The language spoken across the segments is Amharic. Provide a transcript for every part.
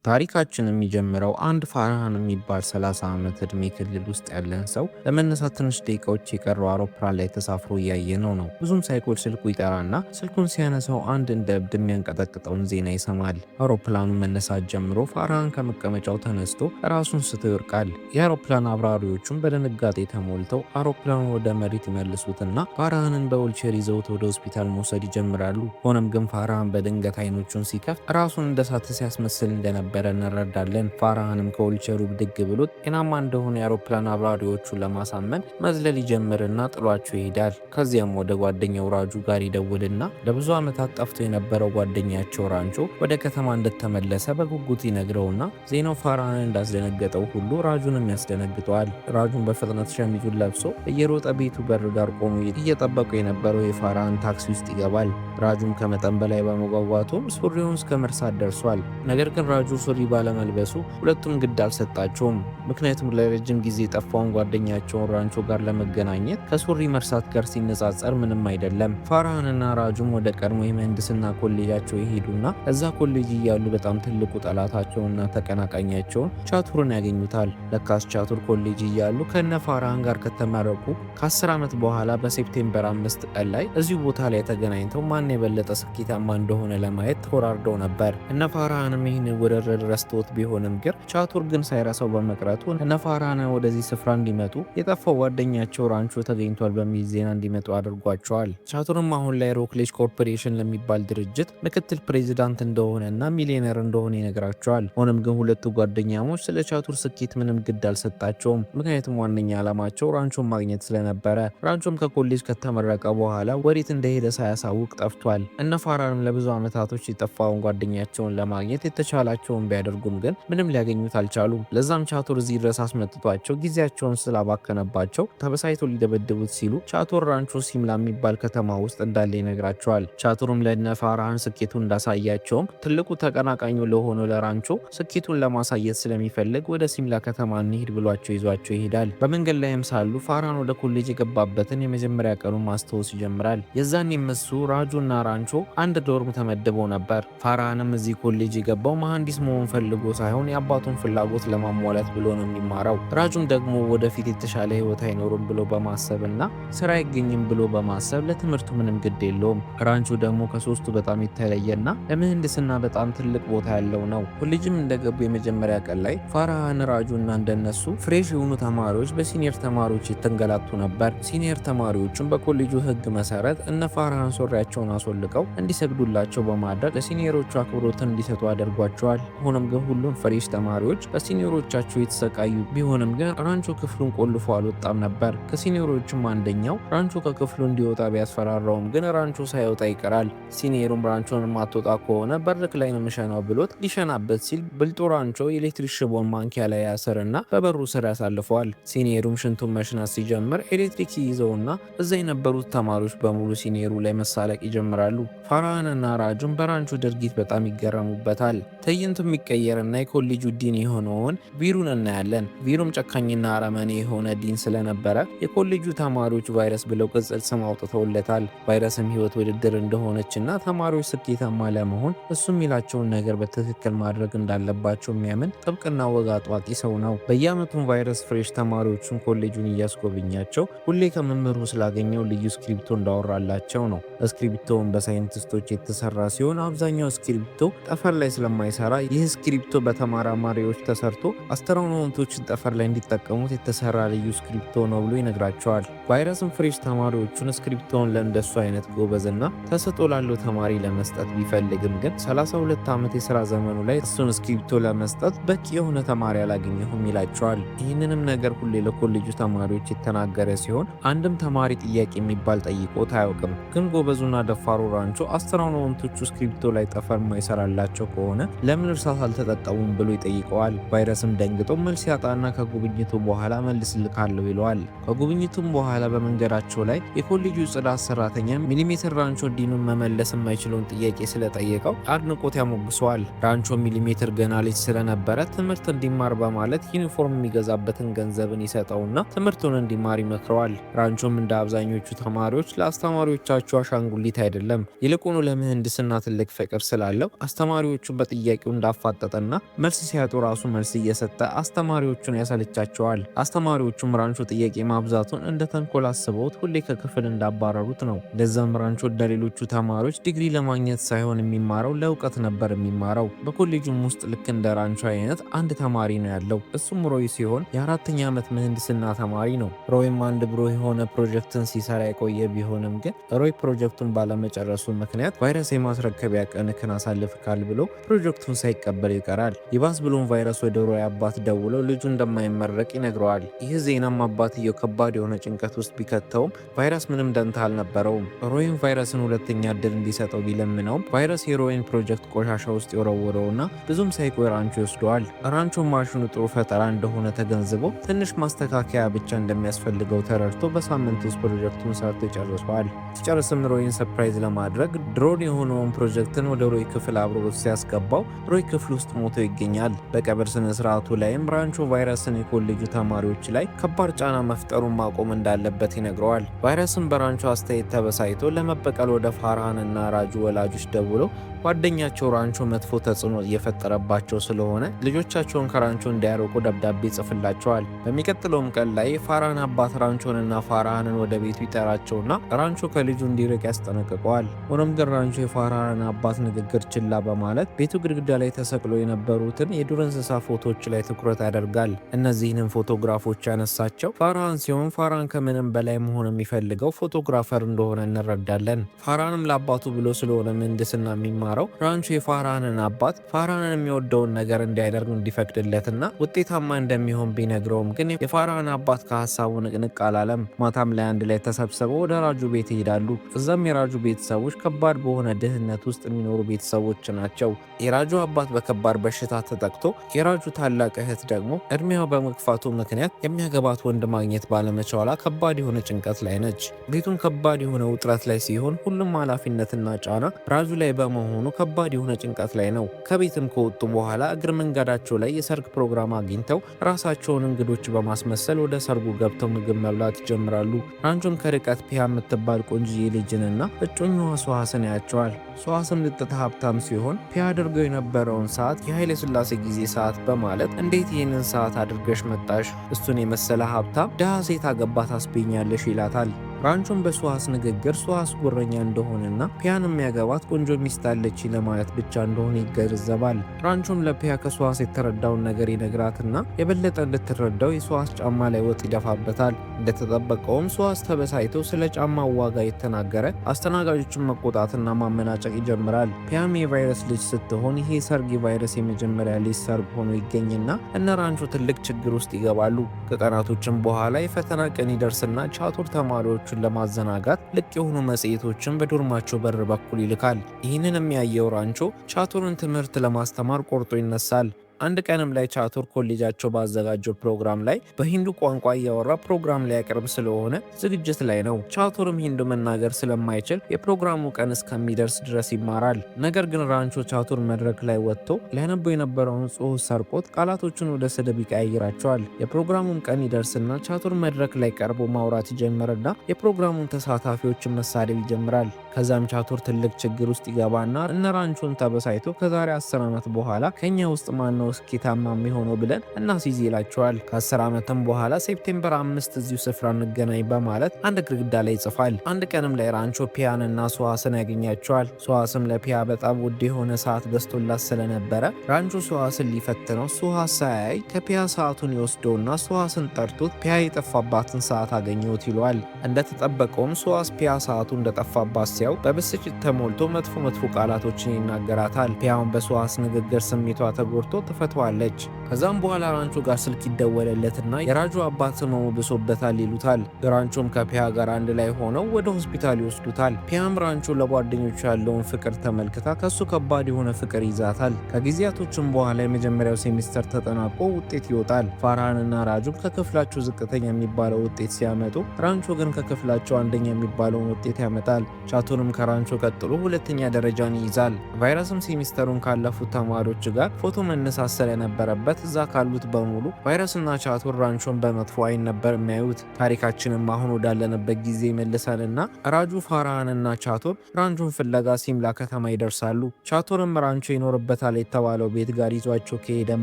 ታሪካችን የሚጀምረው አንድ ፋርሃን የሚባል 30 ዓመት ዕድሜ ክልል ውስጥ ያለን ሰው ለመነሳት ትንሽ ደቂቃዎች የቀረው አውሮፕላን ላይ ተሳፍሮ እያየነው ነው። ብዙም ሳይቆይ ስልኩ ይጠራና ስልኩን ሲያነሳው አንድ እንደ እብድ የሚያንቀጠቅጠውን ዜና ይሰማል። አውሮፕላኑ መነሳት ጀምሮ ፋርሃን ከመቀመጫው ተነስቶ ራሱን ስቶ ይወድቃል። የአውሮፕላን አብራሪዎቹም በድንጋጤ ተሞልተው አውሮፕላኑን ወደ መሬት ይመልሱትና ፋርሃንን በዊልቸር ይዘውት ወደ ሆስፒታል መውሰድ ይጀምራሉ። ሆኖም ግን ፋርሃን በድንገት አይኖቹን ሲከፍት ራሱን እንደሳተ ሲያስመስል እንደነበር እንረዳለን። ፋርሃንም ከዊልቸሩ ብድግ ብሎ ጤናማ እንደሆነ የአውሮፕላን አብራሪዎቹን ለማሳመን መዝለል ይጀምርና ጥሏቸው ይሄዳል። ከዚያም ወደ ጓደኛው ራጁ ጋር ይደውልና ለብዙ ዓመታት ጠፍቶ የነበረው ጓደኛቸው ራንቾ ወደ ከተማ እንደተመለሰ በጉጉት ይነግረውና ዜናው ፋርሃንን እንዳስደነገጠው ሁሉ ራጁንም ያስደነግጠዋል። ራጁን በፍጥነት ሸሚዙን ለብሶ እየሮጠ ቤቱ በር ዳር ቆሞ እየጠበቁ የነበረው የፋርሃን ታክሲ ውስጥ ይገባል። ራጁም ከመጠን በላይ በመጓጓቱ ሱሪውን እስከ መርሳት ደርሷል። ነገር ግን ራጁ ሱሪ ባለመልበሱ ሁለቱም ግድ አልሰጣቸውም። ምክንያቱም ለረጅም ጊዜ የጠፋውን ጓደኛቸውን ራንቾ ጋር ለመገናኘት ከሱሪ መርሳት ጋር ሲነጻጸር ምንም አይደለም። ፋርሃንና ራጁም ወደ ቀድሞ የምህንድስና ኮሌጃቸው ይሄዱና እዛ ኮሌጅ እያሉ በጣም ትልቁ ጠላታቸውና ተቀናቃኛቸውን ቻቱርን ያገኙታል። ለካስ ቻቱር ኮሌጅ እያሉ ከነ ፋርሃን ጋር ከተመረቁ ከ10 ዓመት በኋላ በሴፕቴምበር 5 ቀን ላይ እዚሁ ቦታ ላይ ተገናኝተው ማን የበለጠ ስኬታማ እንደሆነ ለማየት ተወራርደው ነበር። እነ ፋርሃንም ይህን ውድድር ረስቶት ቢሆንም ግን ቻቱር ግን ሳይረሳው በመቅረቱ እነ ፋርሃን ወደዚህ ስፍራ እንዲመጡ የጠፋው ጓደኛቸው ራንቾ ተገኝቷል በሚል ዜና እንዲመጡ አድርጓቸዋል። ቻቱርም አሁን ላይ ሮክሌጅ ኮርፖሬሽን ለሚባል ድርጅት ምክትል ፕሬዚዳንት እንደሆነና ሚሊዮነር እንደሆነ ይነግራቸዋል። ሆኖም ግን ሁለቱ ጓደኛሞች ስለ ቻቱር ስኬት ምንም ግድ አልሰጣቸውም። ምክንያቱም ዋነኛ ዓላማቸው ራንቾን ማግኘት ስለነበረ። ራንቾም ከኮሌጅ ከተመረቀ በኋላ ወዴት እንደሄደ ሳያሳውቅ ጠፍቷል። እነ ፋርሃንም ለብዙ ዓመታቶች የጠፋውን ጓደኛቸውን ለማግኘት የተቻላቸውን ቢያደርጉም ግን ምንም ሊያገኙት አልቻሉም። ለዛም ቻቱር እዚህ ድረስ አስመጥቷቸው ጊዜያቸውን ስላባከነባቸው ተበሳይቶ ሊደበድቡት ሲሉ ቻቱር ራንቾ ሲምላ የሚባል ከተማ ውስጥ እንዳለ ይነግራቸዋል። ቻቱርም ለነ ፋርሃን ስኬቱን እንዳሳያቸውም ትልቁ ተቀናቃኙ ለሆነው ለራንቾ ስኬቱን ለማሳየት ስለሚፈልግ ወደ ሲምላ ከተማ እንሂድ ብሏቸው ይዟቸው ይሄዳል። በመንገድ ላይም ሳሉ ፋርሃን ወደ ኮሌጅ የገባበትን የመጀመሪያ ቀኑን ማስታወስ ይጀምራል። የዛኔም እሱ ራጁና ራንቾ አንድ ዶርም ተመድበው ነበር። ፋርሃንም እዚህ ኮሌጅ የገባው መሐንዲስ መሆን ፈልጎ ሳይሆን የአባቱን ፍላጎት ለማሟላት ብሎ ነው የሚማረው። ራጁም ደግሞ ወደፊት የተሻለ ህይወት አይኖርም ብሎ በማሰብና ስራ አይገኝም ብሎ በማሰብ ለትምህርቱ ምንም ግድ የለውም። ራንቾ ደግሞ ከሶስቱ በጣም የተለየና ለምህንድስና በጣም ትልቅ ቦታ ያለው ነው። ኮሌጅም እንደገቡ የመጀመሪያ ቀን ላይ ፋርሃን፣ ራጁና እንደነሱ ፍሬሽ የሆኑ ተማሪዎች በሲኒየር ተማሪዎች የተንገላቱ ነበር። ሲኒየር ተማሪዎቹም በኮሌጁ ህግ መሰረት እነ ፋርሃን ሱሪያቸውን አስወልቀው እንዲሰግዱላቸው በማድረግ ለሲኒየሮቹ አክብሮትን እንዲሰጡ አድርጓቸዋል። ሆኖም ግን ሁሉም ፍሬሽ ተማሪዎች በሲኒየሮቻቸው የተሰቃዩ ቢሆንም ግን ራንቾ ክፍሉን ቆልፎ አልወጣም ነበር። ከሲኒየሮቹም አንደኛው ራንቾ ከክፍሉ እንዲወጣ ቢያስፈራራውም ግን ራንቾ ሳይወጣ ይቀራል። ሲኒየሩም ራንቾን ማትወጣ ከሆነ በርክ ላይ ነው የምሸናው ብሎት ሊሸናበት ሲል ብልጡ ራንቾ የኤሌክትሪክ ሽቦን ማንኪያ ላይ ያስርና በበሩ ስር ያሳልፈዋል። ሲኒየሩም ሽንቱን መሽናት ሲጀምር ኤሌክትሪክ ይዘውና እዛ የነበሩት ተማሪዎች በሙሉ ሲኒየሩ ላይ መሳለቅ ይጀምራሉ። ፋርሃንና ራጁም በራንቾ ድርጊት በጣም ይገረሙበታል። ትዕይንቱ የሚቀየርና የኮሌጁ ዲን የሆነውን ቪሩን እናያለን። ቪሩም ጨካኝና አረመኔ የሆነ ዲን ስለነበረ የኮሌጁ ተማሪዎች ቫይረስ ብለው ቅጽል ስም አውጥተውለታል። ቫይረስም ህይወት ውድድር እንደሆነችና ተማሪዎች ስኬታማ ለመሆን እሱ የሚላቸውን ነገር በትክክል ማድረግ እንዳለባቸው የሚያምን ጥብቅና ወግ አጥባቂ ሰው ነው። በየዓመቱም ቫይረስ ፍሬሽ ተማሪዎቹን ኮሌጁን እያስጎበኛቸው ሁሌ ከመምህሩ ስላገኘው ልዩ እስክሪብቶ እንዳወራላቸው ነው። እስክሪብቶውን በሳይንቲስቶች የተሰራ ሲሆን አብዛኛው እስክሪብቶ ጠፈር ላይ ስለማይሰራ ይህ እስክሪብቶ በተመራማሪዎች ተሰርቶ አስትሮኖቶችን ጠፈር ላይ እንዲጠቀሙት የተሰራ ልዩ እስክሪብቶ ነው ብሎ ይነግራቸዋል። ቫይረስም ፍሬሽ ተማሪዎቹን እስክሪብቶውን ለእንደሱ አይነት ጎበዝና ተሰጦ ላለው ተማሪ ለመስጠት ቢፈልግም ግን 32 ዓመት የሥራ ዘመኑ ላይ እሱን እስክሪብቶ ለመስጠት በቂ የሆነ ተማሪ አላገኘሁም ይላቸዋል። ይህንንም ነገር ሁሌ ለኮሌጁ ተማሪዎች የተናገረ ሲሆን አንድም ተማሪ ጥያቄ የሚባል ጠይቆት አያውቅም። ግን ጎበዙና ደፋሩ ራንቾ አስትሮኖቶቹ እስክሪብቶ ላይ ጠፈር ማይሰራላቸው ከሆነ ለምን እርሳት አልተጠቀሙም ብሎ ይጠይቀዋል። ቫይረስም ደንግጦ መልስ ያጣና ከጉብኝቱ በኋላ መልስልካለሁ ይለዋል። ከጉብኝቱም በኋላ በመንገዳቸው ላይ የኮሌጁ ጽዳት ሰራተኛ ሚሊሜትር ራንቾ ዲኑን መመለስ የማይችለውን ጥያቄ ስለጠየቀው አድንቆት ያሞግሰዋል። ራንቾ ሚሊሜትር ገና ልጅ ስለነበረ ትምህርት እንዲማር በማለት ዩኒፎርም የሚገዛበትን ገንዘብን ይሰጠውና ትምህርቱን እንዲማር ይመክረዋል። ራንቾም እንደ አብዛኞቹ ተማሪዎች ለአስተማሪዎቻቸው አሻንጉሊት አይደለም፣ ይልቁኑ ለምህንድስና ትልቅ ፍቅር ስላለው አስተማሪዎቹ በጥያቄው እንደ እያፋጠጠና መልስ ሲያጡ ራሱ መልስ እየሰጠ አስተማሪዎቹን ያሰለቻቸዋል። አስተማሪዎቹም ራንቾ ጥያቄ ማብዛቱን እንደ ተንኮል አስበውት ሁሌ ከክፍል እንዳባረሩት ነው። ለዛም ራንቾ እንደሌሎቹ ተማሪዎች ዲግሪ ለማግኘት ሳይሆን የሚማረው ለእውቀት ነበር የሚማረው። በኮሌጁም ውስጥ ልክ እንደ ራንቾ አይነት አንድ ተማሪ ነው ያለው። እሱም ሮይ ሲሆን የ4ኛ ዓመት ምህንድስና ተማሪ ነው። ሮይም አንድ ብሩህ የሆነ ፕሮጀክትን ሲሰራ የቆየ ቢሆንም ግን ሮይ ፕሮጀክቱን ባለመጨረሱ ምክንያት ቫይረስ የማስረከቢያ ቀንክን አሳልፍካል ብሎ ፕሮጀክቱን ሳይቀበል ይቀራል። ይባስ ብሎም ቫይረስ ወደ ሮይ አባት ደውሎ ልጁ እንደማይመረቅ ይነግረዋል። ይህ ዜናም አባትየው ከባድ የሆነ ጭንቀት ውስጥ ቢከተውም ቫይረስ ምንም ደንታ አልነበረውም። ሮይም ቫይረስን ሁለተኛ እድል እንዲሰጠው ቢለምነውም ቫይረስ የሮይን ፕሮጀክት ቆሻሻ ውስጥ የወረወረውና ብዙም ሳይቆይ ራንቾ ይወስደዋል። ራንቾ ማሽኑ ጥሩ ፈጠራ እንደሆነ ተገንዝቦ ትንሽ ማስተካከያ ብቻ እንደሚያስፈልገው ተረድቶ በሳምንት ውስጥ ፕሮጀክቱን ሰርቶ ይጨርሰዋል። ሲጨርስም ሮይን ሰርፕራይዝ ለማድረግ ድሮን የሆነውን ፕሮጀክትን ወደ ሮይ ክፍል አብሮ ሲያስገባው ሮይ ክፍል ውስጥ ሞቶ ይገኛል። በቀብር ስነ ስርዓቱ ላይም ራንቾ ቫይረስን የኮሌጁ ተማሪዎች ላይ ከባድ ጫና መፍጠሩን ማቆም እንዳለበት ይነግረዋል። ቫይረስን በራንቾ አስተያየት ተበሳይቶ ለመበቀል ወደ ፋርሃን እና ራጁ ወላጆች ደውሎ ጓደኛቸው ራንቾ መጥፎ ተጽዕኖ እየፈጠረባቸው ስለሆነ ልጆቻቸውን ከራንቾ እንዲያርቁ ደብዳቤ ጽፍላቸዋል። በሚቀጥለውም ቀን ላይ ፋርሃን አባት ራንቾንና ፋርሃንን ወደ ቤቱ ይጠራቸውና ራንቾ ከልጁ እንዲርቅ ያስጠነቅቀዋል። ሆኖም ግን ራንቾ የፋርሃንን አባት ንግግር ችላ በማለት ቤቱ ግድግዳ ላይ ተሰቅሎ የነበሩትን የዱር እንስሳ ፎቶዎች ላይ ትኩረት ያደርጋል። እነዚህንም ፎቶግራፎች ያነሳቸው ፋርሃን ሲሆን ፋርሃን ከምንም በላይ መሆን የሚፈልገው ፎቶግራፈር እንደሆነ እንረዳለን። ፋርሃንም ለአባቱ ብሎ ስለሆነ ምህንድስና የሚማረው ራንቾ የፋርሃንን አባት ፋርሃንን የሚወደውን ነገር እንዲያደርግ እንዲፈቅድለትና ውጤታማ እንደሚሆን ቢነግረውም ግን የፋርሃን አባት ከሀሳቡ ንቅንቅ አላለም። ማታም ላይ አንድ ላይ ተሰብስበው ወደ ራጁ ቤት ይሄዳሉ። እዛም የራጁ ቤተሰቦች ከባድ በሆነ ድህነት ውስጥ የሚኖሩ ቤተሰቦች ናቸው። የራጁ አባት በከባድ በሽታ ተጠቅቶ የራጁ ታላቅ እህት ደግሞ እድሜዋ በመግፋቱ ምክንያት የሚያገባት ወንድ ማግኘት ባለመቻሏ ከባድ የሆነ ጭንቀት ላይ ነች። ቤቱን ከባድ የሆነ ውጥረት ላይ ሲሆን ሁሉም ኃላፊነትና ጫና ራጁ ላይ በመሆኑ ከባድ የሆነ ጭንቀት ላይ ነው። ከቤትም ከወጡ በኋላ እግር መንገዳቸው ላይ የሰርግ ፕሮግራም አግኝተው ራሳቸውን እንግዶች በማስመሰል ወደ ሰርጉ ገብተው ምግብ መብላት ይጀምራሉ። ራንቾም ከርቀት ፒያ የምትባል ቆንጅዬ ልጅንና እጮኛዋ ሱሃስን ያያቸዋል። ሱሃስም ልጥታ ሀብታም ሲሆን ፒያ አድርገው የነበረውን ሰዓት የኃይለ ሥላሴ ጊዜ ሰዓት በማለት እንዴት ይህንን ሰዓት አድርገሽ መጣሽ? እሱን የመሰለ ሀብታም ድሃ ሴት አገባ ታስቤኛለሽ ይላታል። ራንቾም በሱሃስ ንግግር ሱሃስ ጉረኛ እንደሆነና ፒያን የሚያገባት ቆንጆ ሚስት አለች ለማለት ብቻ እንደሆነ ይገነዘባል። ራንቾም ለፒያ ከሱሃስ የተረዳውን ነገር ይነግራትና የበለጠ እንድትረዳው የሱሃስ ጫማ ላይ ወጥ ይደፋበታል። እንደተጠበቀውም ሱሃስ ተበሳይቶ ስለ ጫማው ዋጋ የተናገረ አስተናጋጆችን መቆጣትና ማመናጨቅ ይጀምራል። ፒያም የቫይረስ ልጅ ስትሆን ይሄ ሰርግ የቫይረስ የመጀመሪያ ልጅ ሰርግ ሆኖ ይገኝና እነ ራንቾ ትልቅ ችግር ውስጥ ይገባሉ። ከቀናቶችም በኋላ የፈተና ቀን ይደርስና ቻቱር ተማሪዎቹን ለማዘናጋት ልቅ የሆኑ መጽሔቶችን በዶርማቸው በር በኩል ይልካል። ይህንን የሚያየው ራንቾ ቻቱርን ትምህርት ለማስተማር ቆርጦ ይነሳል። አንድ ቀንም ላይ ቻቱር ኮሌጃቸው ባዘጋጀው ፕሮግራም ላይ በሂንዱ ቋንቋ እያወራ ፕሮግራም ሊያቀርብ ስለሆነ ዝግጅት ላይ ነው። ቻቱርም ሂንዱ መናገር ስለማይችል የፕሮግራሙ ቀን እስከሚደርስ ድረስ ይማራል። ነገር ግን ራንቾ ቻቱር መድረክ ላይ ወጥቶ ሊያነበው የነበረውን ጽሑፍ ሰርቆት ቃላቶቹን ወደ ስድብ ይቀያይራቸዋል። የፕሮግራሙም ቀን ይደርስና ቻቱር መድረክ ላይ ቀርቦ ማውራት ይጀምርና የፕሮግራሙን ተሳታፊዎችን መሳደብ ይጀምራል። ከዛም ቻቱር ትልቅ ችግር ውስጥ ይገባና እነ ራንቾን ተበሳይቶ ከዛሬ 10 ዓመት በኋላ ከኛ ውስጥ ማነው ስኬታማ የሚሆነው ብለን እናስይዝ ይላቸዋል። ከ10 ዓመትም በኋላ ሴፕቴምበር 5 እዚሁ ስፍራ እንገናኝ በማለት አንድ ግድግዳ ላይ ይጽፋል። አንድ ቀንም ላይ ራንቾ ፒያንና ሱሃስን ያገኛቸዋል። ሱሃስም ለፒያ በጣም ውድ የሆነ ሰዓት ገዝቶላት ስለነበረ ራንቾ ሱሃስን ሊፈትነው ሱሃስ ሳያይ ከፒያ ሰዓቱን ይወስደውና ሱሃስን ጠርቶት ፒያ የጠፋባትን ሰዓት አገኘሁት ይለዋል። እንደተጠበቀውም ሱሃስ ፒያ ሰዓቱ እንደጠፋባት ሲያው በብስጭት ተሞልቶ መጥፎ ቃላቶችን ይናገራታል። ፒያውን በሱሃስ ንግግር ስሜቷ ተጎድቶ ትፈቷለች። ከዛም በኋላ ራንቾ ጋር ስልክ ይደወለለትና የራጁ አባት ህመሙ ብሶበታል ይሉታል። ራንቾም ከፒያ ጋር አንድ ላይ ሆነው ወደ ሆስፒታል ይወስዱታል። ፒያም ራንቾ ለጓደኞቹ ያለውን ፍቅር ተመልክታ ከሱ ከባድ የሆነ ፍቅር ይዛታል። ከጊዜያቶችም በኋላ የመጀመሪያው ሴሚስተር ተጠናቆ ውጤት ይወጣል። ፋርሃንና ራጁም ከክፍላቸው ዝቅተኛ የሚባለው ውጤት ሲያመጡ ራንቾ ግን ከክፍላቸው አንደኛ የሚባለውን ውጤት ያመጣል። ቻቱርም ከራንቾ ቀጥሎ ሁለተኛ ደረጃን ይይዛል። ቫይረስም ሴሚስተሩን ካለፉት ተማሪዎች ጋር ፎቶ መነሳት ስለነበረበት እዛ ካሉት በሙሉ ቫይረስና ቻቱር ራንቾን በመጥፎ አይን ነበር የሚያዩት። ታሪካችንም አሁን ወዳለንበት ጊዜ መልሰንና ራጁ ፋርሃንና ቻቱር ራንቾን ፍለጋ ሲምላ ከተማ ይደርሳሉ። ቻቱርም ራንቾ ይኖርበታል የተባለው ቤት ጋር ይዟቸው ከሄደን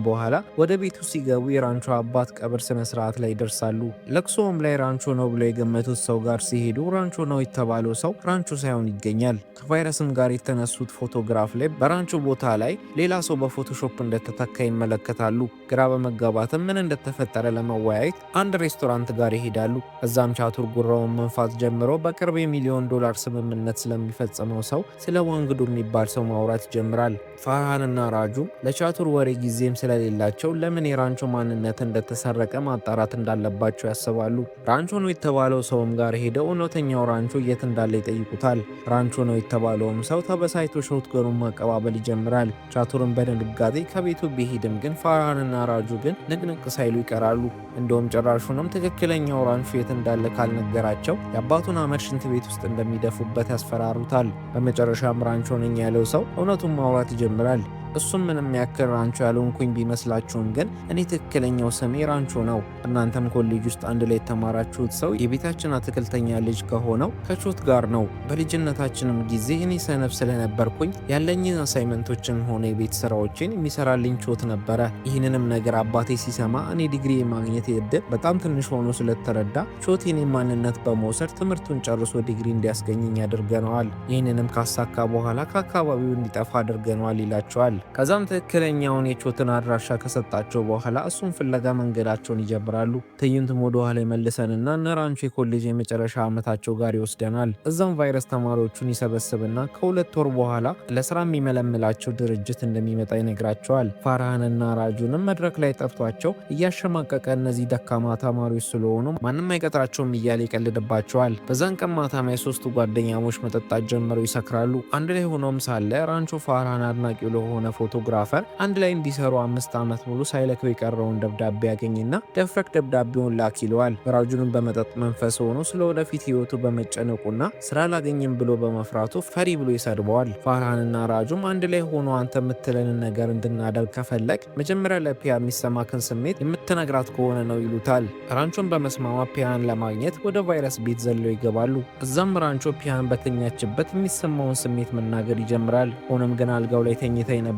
በኋላ ወደ ቤቱ ሲገቡ የራንቾ አባት ቀብር ስነ ስርዓት ላይ ይደርሳሉ። ለቅሶም ላይ ራንቾ ነው ብለው የገመቱት ሰው ጋር ሲሄዱ ራንቾ ነው የተባለው ሰው ራንቾ ሳይሆን ይገኛል። ከቫይረስም ጋር የተነሱት ፎቶግራፍ ላይ በራንቾ ቦታ ላይ ሌላ ሰው በፎቶሾፕ እንደተተካ ይመለከታሉ። ግራ በመጋባትም ምን እንደተፈጠረ ለመወያየት አንድ ሬስቶራንት ጋር ይሄዳሉ። እዛም ቻቱር ጉራውን መንፋት ጀምሮ በቅርብ $1,000,000 ስምምነት ስለሚፈጽመው ሰው ስለ ዋንግዱ የሚባል ሰው ማውራት ይጀምራል። ፋርሃንና ራጁ ለቻቱር ወሬ ጊዜም ስለሌላቸው ለምን የራንቾ ማንነት እንደተሰረቀ ማጣራት እንዳለባቸው ያስባሉ። ራንቾ ነው የተባለው ሰውም ጋር ሄደው እውነተኛው ራንቾ የት እንዳለ ይጠይቁታል። ራንቾ ነው የተባለውም ሰው ተበሳይቶ ሾትገኑን ማቀባበል ይጀምራል። ቻቱርን በድንጋጤ ከቤቱ ቢሄድም ግን ፋርሃንና ራጁ ግን ንቅንቅ ሳይሉ ይቀራሉ። እንደውም ጭራሹንም ትክክለኛው ራንቾ የት እንዳለ ካልነገራቸው የአባቱን አመድ ሽንት ቤት ውስጥ እንደሚደፉበት ያስፈራሩታል። በመጨረሻም ራንቾ ነኝ ያለው ሰው እውነቱን ማውራት ይጀምራል። እሱም ምንም ያክል ራንቾ ያልሆንኩኝ ቢመስላችሁም ግን እኔ ትክክለኛው ስሜ ራንቾ ነው። እናንተም ኮሌጅ ውስጥ አንድ ላይ የተማራችሁት ሰው የቤታችን አትክልተኛ ልጅ ከሆነው ከቾት ጋር ነው። በልጅነታችንም ጊዜ እኔ ሰነፍ ስለነበርኩኝ ያለኝን አሳይመንቶችን ሆነ የቤት ስራዎችን የሚሰራልኝ ቾት ነበረ። ይህንንም ነገር አባቴ ሲሰማ እኔ ዲግሪ የማግኘት እድል በጣም ትንሽ ሆኖ ስለተረዳ ቾት የኔ ማንነት በመውሰድ ትምህርቱን ጨርሶ ዲግሪ እንዲያስገኘኝ አድርገነዋል። ይህንንም ካሳካ በኋላ ከአካባቢው እንዲጠፋ አድርገነዋል ይላቸዋል። ከዛም ትክክለኛውን የቾትን አድራሻ ከሰጣቸው በኋላ እሱን ፍለጋ መንገዳቸውን ይጀምራሉ። ትዕይንቱም ወደ ኋላ ይመልሰንና እነ ራንቾ የኮሌጅ የመጨረሻ ዓመታቸው ጋር ይወስደናል። እዛም ቫይረስ ተማሪዎቹን ይሰበስብና ከ2 ወር በኋላ ለስራ የሚመለምላቸው ድርጅት እንደሚመጣ ይነግራቸዋል። ፋርሃንና ራጁንም መድረክ ላይ ጠርቷቸው እያሸማቀቀ እነዚህ ደካማ ተማሪዎች ስለሆኑ ማንም አይቀጥራቸውም እያለ ይቀልድባቸዋል። በዛን ቀን ማታም የሶስቱ ጓደኛሞች መጠጣት ጀምረው ይሰክራሉ። አንድ ላይ ሆኖም ሳለ ራንቾ ፋርሃን አድናቂው ለሆነ ፎቶግራፈር አንድ ላይ እንዲሰሩ 5 ዓመት ሙሉ ሳይለከው የቀረውን ደብዳቤ ያገኝና ደፍረክ ደብዳቤውን ላክ ይለዋል። ራጁንም በመጠጥ መንፈስ ሆኖ ስለ ወደፊት ህይወቱ በመጨነቁና ስራ ላገኝም ብሎ በመፍራቱ ፈሪ ብሎ ይሰድበዋል። ፋርሃንና ራጁም አንድ ላይ ሆኖ አንተ የምትለንን ነገር እንድናደርግ ከፈለግ መጀመሪያ ለፒያ የሚሰማክን ስሜት የምትነግራት ከሆነ ነው ይሉታል። ራንቾን በመስማማት ፒያን ለማግኘት ወደ ቫይረስ ቤት ዘለው ይገባሉ። እዛም ራንቾ ፒያን በተኛችበት የሚሰማውን ስሜት መናገር ይጀምራል። ሆኖም ግን አልጋው ላይ ተኝታ የነበረችው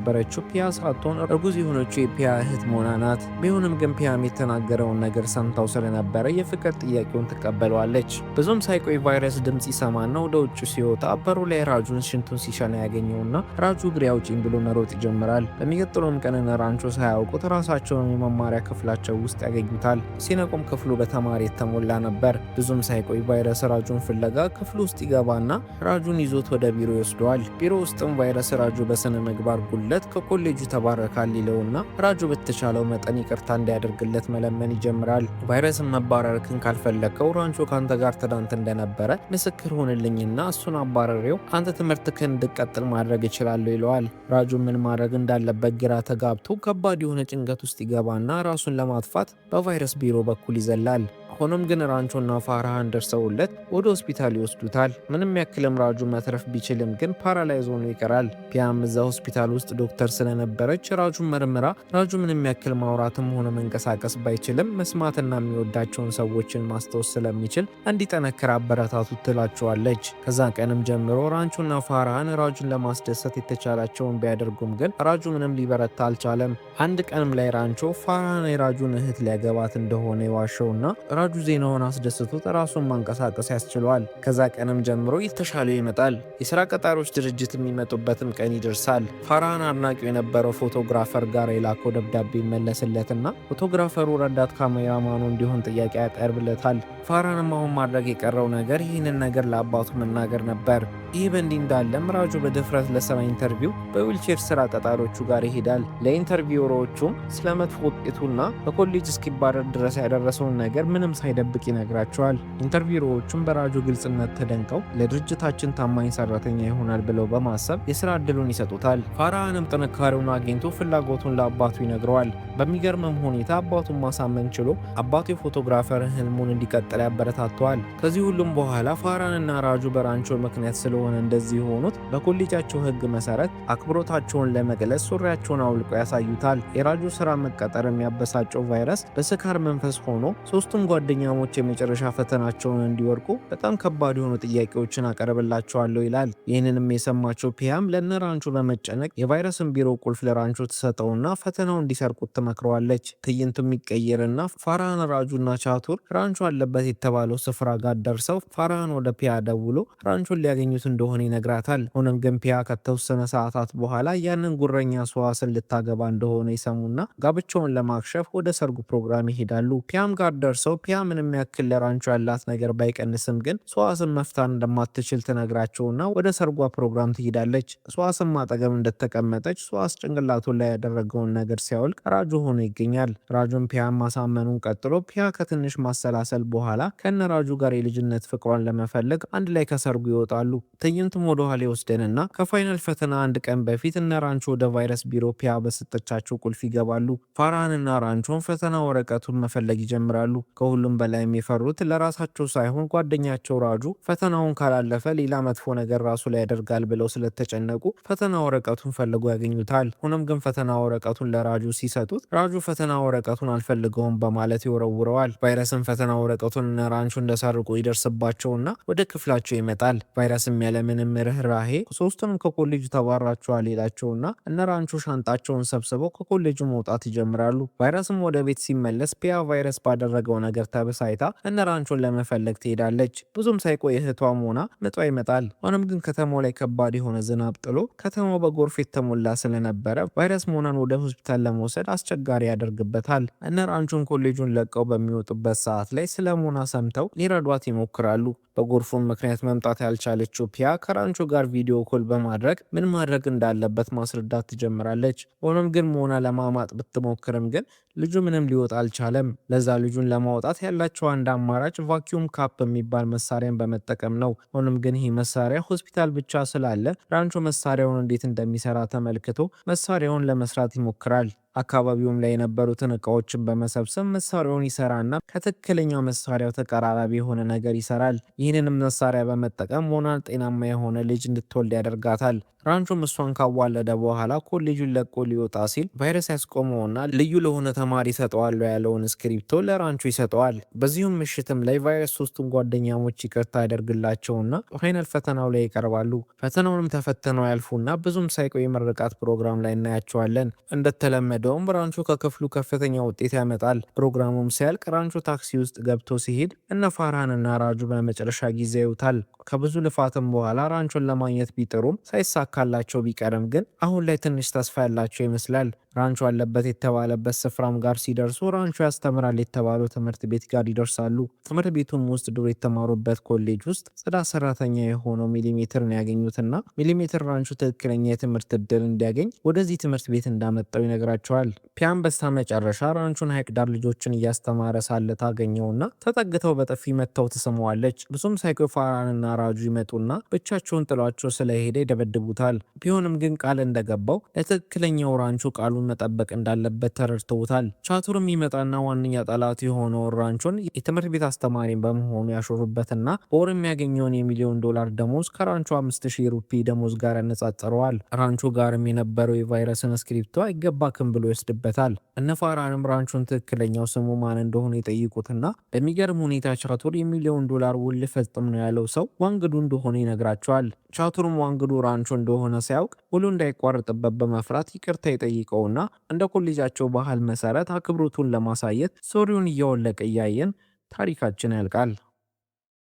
ፒያ ሳትሆን እርጉዝ የሆነችው የፒያ እህት ሞና ናት። ቢሆንም ግን ፒያም የተናገረውን ነገር ሰምታው ስለነበረ የፍቅር ጥያቄውን ትቀበለዋለች። ብዙም ሳይቆይ ቫይረስ ድምፅ ይሰማና ወደ ውጭ ሲወጣ በሩ ላይ ራጁን ሽንቱን ሲሸና ያገኘውና ራጁ እግሬ አውጪኝ ብሎ መሮጥ ይጀምራል። በሚቀጥለውም ቀን ራንቾ ሳያውቁት ራሳቸውን የመማሪያ ክፍላቸው ውስጥ ያገኙታል። ሲነቁም ክፍሉ በተማሪ የተሞላ ነበር። ብዙም ሳይቆይ ቫይረስ ራጁን ፍለጋ ክፍሉ ውስጥ ይገባና ራጁን ይዞት ወደ ቢሮ ይወስደዋል። ቢሮ ውስጥም ቫይረስ ራጁ በስነ ምግባር ጉለት ከኮሌጁ ተባረካል ይለውና ራጁ በተቻለው መጠን ይቅርታ እንዲያደርግለት መለመን ይጀምራል። ቫይረስን መባረርክን ካልፈለከው ራንቾ ካንተ ጋር ትናንት እንደነበረ ምስክር ሆንልኝና እሱን አባረሬው አንተ ትምህርትክን እንድቀጥል ማድረግ እችላለሁ ይለዋል። ራጁ ምን ማድረግ እንዳለበት ግራ ተጋብቶ ከባድ የሆነ ጭንቀት ውስጥ ይገባና ራሱን ለማጥፋት በቫይረስ ቢሮ በኩል ይዘላል። ሆኖም ግን ራንቾና ፋርሃን ደርሰውለት ወደ ሆስፒታል ይወስዱታል። ምንም ያክልም ራጁ መትረፍ ቢችልም ግን ፓራላይዝ ሆኖ ይቀራል። ፒያም እዛ ሆስፒታል ውስጥ ዶክተር ስለነበረች ራጁን መርምራ ራጁ ምንም ያክል ማውራትም ሆነ መንቀሳቀስ ባይችልም መስማትና የሚወዳቸውን ሰዎችን ማስታወስ ስለሚችል እንዲጠነክር አበረታቱ ትላቸዋለች። ከዛ ቀንም ጀምሮ ራንቾና ፋርሃን ራጁን ለማስደሰት የተቻላቸውን ቢያደርጉም ግን ራጁ ምንም ሊበረታ አልቻለም። አንድ ቀንም ላይ ራንቾ ፋርሃን የራጁን እህት ሊያገባት እንደሆነ የዋሸውና ራጁ ዜናውን አስደስቶት ራሱን ማንቀሳቀስ ያስችለዋል። ከዛ ቀንም ጀምሮ የተሻለው ይመጣል። የስራ ቀጣሪዎች ድርጅት የሚመጡበትም ቀን ይደርሳል። ፋርሃን አድናቂው የነበረው ፎቶግራፈር ጋር የላከው ደብዳቤ ይመለስለትና ፎቶግራፈሩ ረዳት ካሜራማኑ እንዲሆን ጥያቄ ያቀርብለታል። ፋርሃንም አሁን ማድረግ የቀረው ነገር ይህንን ነገር ለአባቱ መናገር ነበር። ይህ በእንዲህ እንዳለም ራጁ በድፍረት ለስራ ኢንተርቪው በዊልቼር ስራ ቀጣሪዎቹ ጋር ይሄዳል። ለኢንተርቪወሮቹም ስለ መጥፎ ውጤቱና በኮሌጅ እስኪባረር ድረስ ያደረሰውን ነገር ምንም ሳይደብቅ ይነግራቸዋል። ኢንተርቪወሮቹም በራጁ ግልጽነት ተደንቀው ለድርጅታችን ታማኝ ሰራተኛ ይሆናል ብለው በማሰብ የስራ እድሉን ይሰጡታል። ፋርሃንም ጥንካሬውን አግኝቶ ፍላጎቱን ለአባቱ ይነግረዋል። በሚገርምም ሁኔታ አባቱን ማሳመን ችሎ አባቱ የፎቶግራፈር ህልሙን እንዲቀጥል ያበረታተዋል። ከዚህ ሁሉም በኋላ ፋራንና ራጁ በራንቾ ምክንያት ስለሆነ እንደዚህ የሆኑት በኮሌጃቸው ህግ መሰረት አክብሮታቸውን ለመግለጽ ሱሪያቸውን አውልቆ ያሳዩታል። የራጁ ስራ መቀጠር የሚያበሳጨው ቫይረስ በስካር መንፈስ ሆኖ ሶስቱም ጓደኛሞች የመጨረሻ ፈተናቸውን እንዲወርቁ በጣም ከባድ የሆኑ ጥያቄዎችን አቀርብላቸዋለሁ ይላል። ይህንንም የሰማቸው ፒያም ለነ ራንቾ በመጨነቅ የቫይረስን ቢሮ ቁልፍ ለራንቾ ትሰጠውና ፈተናው እንዲሰርቁት ትመክረዋለች። ትዕይንቱ የሚቀየርና ፋራን፣ ራጁና ቻቱር ራንቾ አለበት የተባለው ስፍራ ጋር ደርሰው ፋራን ወደ ፒያ ደውሎ ራንቾን ሊያገኙት እንደሆነ ይነግራታል። ሆኖም ግን ፒያ ከተወሰነ ሰዓታት በኋላ ያንን ጉረኛ ሰዋስን ልታገባ እንደሆነ ይሰሙና ጋብቻውን ለማክሸፍ ወደ ሰርጉ ፕሮግራም ይሄዳሉ። ፒያም ጋር ደርሰው ፒያ ምንም ያክል ለራንቾ ያላት ነገር ባይቀንስም ግን ሰዋስን መፍታት እንደማትችል ትነግራቸውና ወደ ሰርጓ ፕሮግራም ትሄዳለች። ሰዋስን ማጠገብ እንደተቀመጠች ሰዋስ ጭንቅላቱን ላይ ያደረገውን ነገር ሲያወልቅ ራጁ ሆኖ ይገኛል። ራጁን ፒያን ማሳመኑን ቀጥሎ ፒያ ከትንሽ ማሰላሰል በኋላ ከነ ራጁ ጋር የልጅነት ፍቅሯን ለመፈለግ አንድ ላይ ከሰርጉ ይወጣሉ። ትዕይንቱም ወደ ኋላ ይወስደንና ከፋይናል ፈተና አንድ ቀን በፊት እነ ራንቾ ወደ ቫይረስ ቢሮ ፒያ በሰጠቻቸው ቁልፍ ይገባሉ። ፋራንና ራንቾን ፈተና ወረቀቱን መፈለግ ይጀምራሉ። ከሁሉም በላይ የሚፈሩት ለራሳቸው ሳይሆን ጓደኛቸው ራጁ ፈተናውን ካላለፈ ሌላ መጥፎ ነገር ራሱ ላይ ያደርጋል ብለው ስለተጨነቁ ፈተና ወረቀቱን ፈልጎ ያገኙታል። ሆኖም ግን ፈተና ወረቀቱን ለራጁ ሲሰጡት ራጁ ፈተና ወረቀቱን አልፈልገውም በማለት ይወረውረዋል። ቫይረስም ፈተና ወረቀቱን እነ ራንቾ እንደሰርቁ ይደርስባቸውና ወደ ክፍላቸው ይመጣል። ቫይረስም ያለምንም ርህራሄ ሶስቱንም ከኮሌጁ ተባራቸዋል ይላቸውና እነ ራንቾ ሻንጣቸውን ሰብስበው ከኮሌጁ መውጣት ይጀምራሉ። ቫይረስም ወደ ቤት ሲመለስ ፒያ ቫይረስ ባደረገው ነገር ተበሳይታ እነ ራንቾን ለመፈለግ ትሄዳለች። ብዙም ሳይቆይ እህቷ ሞና ምጧ ይመጣል። ሆኖም ግን ከተማው ላይ ከባድ የሆነ ዝናብ ጥሎ ከተማው በጎርፍ የተሞላ ስለነበረ ቫይረስ ሞናን ወደ ሆስፒታል ለመውሰድ አስቸጋሪ ያደርግበታል። እነ ራንቾን ኮሌጁን ለቀው በሚወጡበት ሰዓት ላይ ስለ ሞና ሰምተው ሊረዷት ይሞክራሉ። በጎርፉም ምክንያት መምጣት ያልቻለችው ፒያ ከራንቾ ጋር ቪዲዮ ኮል በማድረግ ምን ማድረግ እንዳለበት ማስረዳት ትጀምራለች። ሆኖም ግን ሞና ለማማጥ ብትሞክርም ግን ልጁ ምንም ሊወጣ አልቻለም። ለዛ ልጁን ለማውጣት ያላቸው አንድ አማራጭ ቫኪዩም ካፕ የሚባል መሳሪያን በመጠቀም ነው። ሆኖም ግን ይህ መሳሪያ ሆስፒታል ብቻ ስላለ ራንቾ መሳሪያውን እንዴት እንደሚሰራ ተመልክቶ መሳሪያውን ለመስራት ይሞክራል። አካባቢውም ላይ የነበሩትን እቃዎችን በመሰብሰብ መሳሪያውን ይሰራና ከትክክለኛው መሳሪያው ተቀራራቢ የሆነ ነገር ይሰራል። ይህንንም መሳሪያ በመጠቀም ሞናን ጤናማ የሆነ ልጅ እንድትወልድ ያደርጋታል። ራንቾም እሷን ካዋለደ በኋላ ኮሌጁን ለቆ ሊወጣ ሲል ቫይረስ ያስቆመውና ልዩ ለሆነ ተማሪ ሰጠዋለሁ ያለውን ስክሪፕቶ ለራንቾ ይሰጠዋል። በዚሁም ምሽትም ላይ ቫይረስ ሶስቱን ጓደኛሞች ይቅርታ ያደርግላቸውና ፋይናል ፈተናው ላይ ይቀርባሉ። ፈተናውንም ተፈትነው ያልፉና ብዙም ሳይቆይ የምርቃት ፕሮግራም ላይ እናያቸዋለን። እንደተለመደውም ራንቾ ከክፍሉ ከፍተኛ ውጤት ያመጣል። ፕሮግራሙም ሲያልቅ ራንቾ ታክሲ ውስጥ ገብቶ ሲሄድ እነ ፋርሃንና ራጁ በመጨረሻ ጊዜ ያዩታል። ከብዙ ልፋትም በኋላ ራንቾን ለማግኘት ቢጥሩም ሳይሳካላቸው ቢቀርም ግን አሁን ላይ ትንሽ ተስፋ ያላቸው ይመስላል። ራንቾ አለበት የተባለበት ስፍራም ጋር ሲደርሱ ራንቾ ያስተምራል የተባለው ትምህርት ቤት ጋር ይደርሳሉ። ትምህርት ቤቱም ውስጥ ድሮ የተማሩበት ኮሌጅ ውስጥ ጽዳት ሰራተኛ የሆነው ሚሊሜትርን ያገኙትና ሚሊሜትር ራንቾ ትክክለኛ የትምህርት እድል እንዲያገኝ ወደዚህ ትምህርት ቤት እንዳመጣው ይነግራቸዋል። ፒያም በስተ መጨረሻ ራንቾን ሐይቅ ዳር ልጆችን እያስተማረ ሳለ ታገኘውና ተጠግተው በጥፊ መተው ትስመዋለች። ብዙም ሳይቆይ ፋርሃንና ራጁ ይመጡና ብቻቸውን ጥሏቸው ስለሄደ ይደበድቡታል። ቢሆንም ግን ቃል እንደገባው ለትክክለኛው ራንቾ ቃሉ መጠበቅ እንዳለበት ተረድተውታል። ቻቱርም ይመጣና ዋነኛ ጠላት የሆነው ራንቾን የትምህርት ቤት አስተማሪ በመሆኑ ያሾሩበትና በወር የሚያገኘውን $1,000,000 ደሞዝ ከራንቾ 5000 ሩፒ ደሞዝ ጋር ያነጻጽረዋል። ራንቾ ጋርም የነበረው የቫይረስን ስክሪፕቶ አይገባክም ብሎ ይወስድበታል። እነ ፋርሃንም ራንቾን ትክክለኛው ስሙ ማን እንደሆነ ይጠይቁትና በሚገርም ሁኔታ ቻቱር $1,000,000 ውል ሊፈጽም ነው ያለው ሰው ዋንግዱ እንደሆነ ይነግራቸዋል። ቻቱርም ዋንግዱ ራንቾ እንደሆነ ሲያውቅ ውሉ እንዳይቋረጥበት በመፍራት ይቅርታ ይጠይቀውና እንደ ኮሌጃቸው ባህል መሰረት አክብሮቱን ለማሳየት ሶሪውን እያወለቀ እያየን ታሪካችን ያልቃል።